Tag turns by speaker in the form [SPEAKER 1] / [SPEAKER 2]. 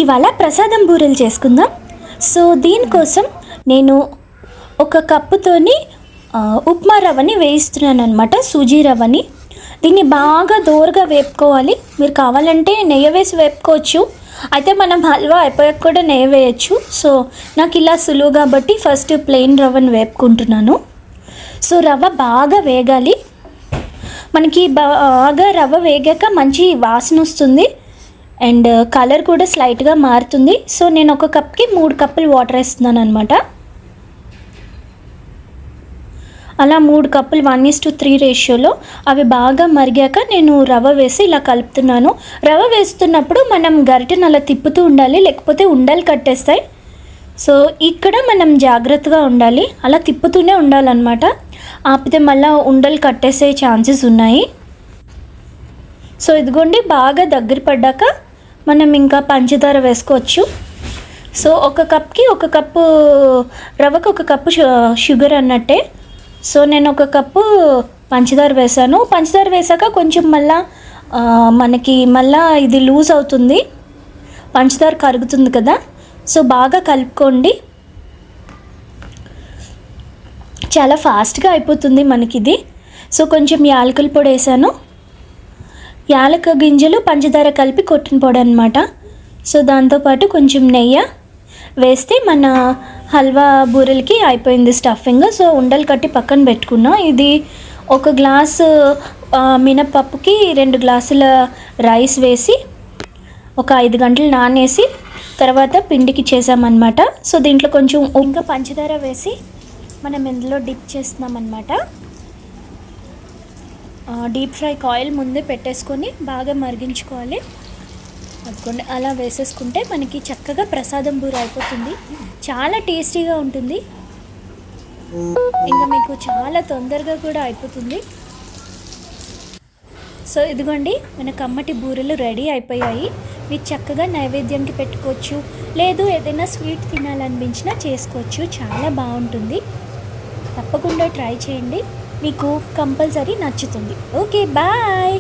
[SPEAKER 1] ఇవాళ ప్రసాదం బూరెలు చేసుకుందాం. సో దీనికోసం నేను ఒక కప్పుతోని ఉప్మా రవ్వని వేయిస్తున్నాను అనమాట, సూజీ రవ్వని. దీన్ని బాగా దోరగా వేపుకోవాలి. మీరు కావాలంటే నెయ్యి వేసి వేపుకోవచ్చు, అయితే మనం హల్వా అయిపోయాక కూడా నెయ్యి వేయచ్చు. సో నాకు ఇలా సులువు కాబట్టి ఫస్ట్ ప్లెయిన్ రవ్వని వేపుకుంటున్నాను. సో రవ్వ బాగా వేగాలి. మనకి బాగా రవ్వ వేగాక మంచి వాసన వస్తుంది అండ్ కలర్ కూడా స్లైట్గా మారుతుంది. సో నేను ఒక కప్కి 3 కప్పులు వాటర్ వేస్తున్నాను అనమాట. అలా 3 కప్పులు 1:3 రేషియోలో అవి బాగా మరిగాక నేను రవ్వ వేసి ఇలా కలుపుతున్నాను. రవ్వ వేస్తున్నప్పుడు మనం గరిటెను అలా తిప్పుతూ ఉండాలి, లేకపోతే ఉండలు కట్టేస్తాయి. సో ఇక్కడ మనం జాగ్రత్తగా ఉండాలి, అలా తిప్పుతూనే ఉండాలన్నమాట. ఆపితే మళ్ళీ ఉండలు కట్టేసే ఛాన్సెస్ ఉన్నాయి. సో ఇదిగోండి, బాగా దగ్గర పడ్డాక మనం ఇంకా పంచదార వేసుకోవచ్చు. సో ఒక కప్కి 1 కప్పు రవ్వకు 1 కప్పు షుగర్ అన్నట్టే. సో నేను 1 కప్పు పంచదార వేసాను. పంచదార వేసాక కొంచెం మనకి మళ్ళా ఇది లూజ్ అవుతుంది, పంచదార కరుగుతుంది కదా. సో బాగా కలుపుకోండి, చాలా ఫాస్ట్గా అయిపోతుంది మనకి ఇది. సో కొంచెం యాలకుల పొడి వేసాను, యాలక గింజలు పంచదార కలిపి కొట్టిన పొడి అనమాట. సో దాంతోపాటు కొంచెం నెయ్యి వేస్తే మన హల్వా బూరెలకి అయిపోయింది స్టఫింగ్. సో ఉండలు కట్టి పక్కన పెట్టుకున్నాం. ఇది 1 గ్లాసు మినపప్పుకి 2 గ్లాసుల రైస్ వేసి ఒక 5 గంటలు నానేసి తర్వాత పిండికి చేసామన్నమాట. సో దీంట్లో కొంచెం ఇంకా పంచదార వేసి మనం ఇందులో డిప్ చేస్తున్నాం అన్నమాట. డీప్ ఫ్రై ఆయిల్ ముందే పెట్టేసుకొని బాగా మరిగించుకోవాలి. అనుకోండి, అలా వేసేసుకుంటే మనకి చక్కగా ప్రసాదం బూర అయిపోతుంది. చాలా టేస్టీగా ఉంటుంది, ఇంకా మీకు చాలా తొందరగా కూడా అయిపోతుంది. సో ఇదిగోండి, మన కమ్మటి బూరెలు రెడీ అయిపోయాయి. మీరు చక్కగా నైవేద్యంకి పెట్టుకోవచ్చు, లేదు ఏదైనా స్వీట్ తినాలనిపించినా చేసుకోవచ్చు. చాలా బాగుంటుంది, తప్పకుండా ట్రై చేయండి, మీకు కంపల్సరీ నచ్చుతుంది. Okay, bye.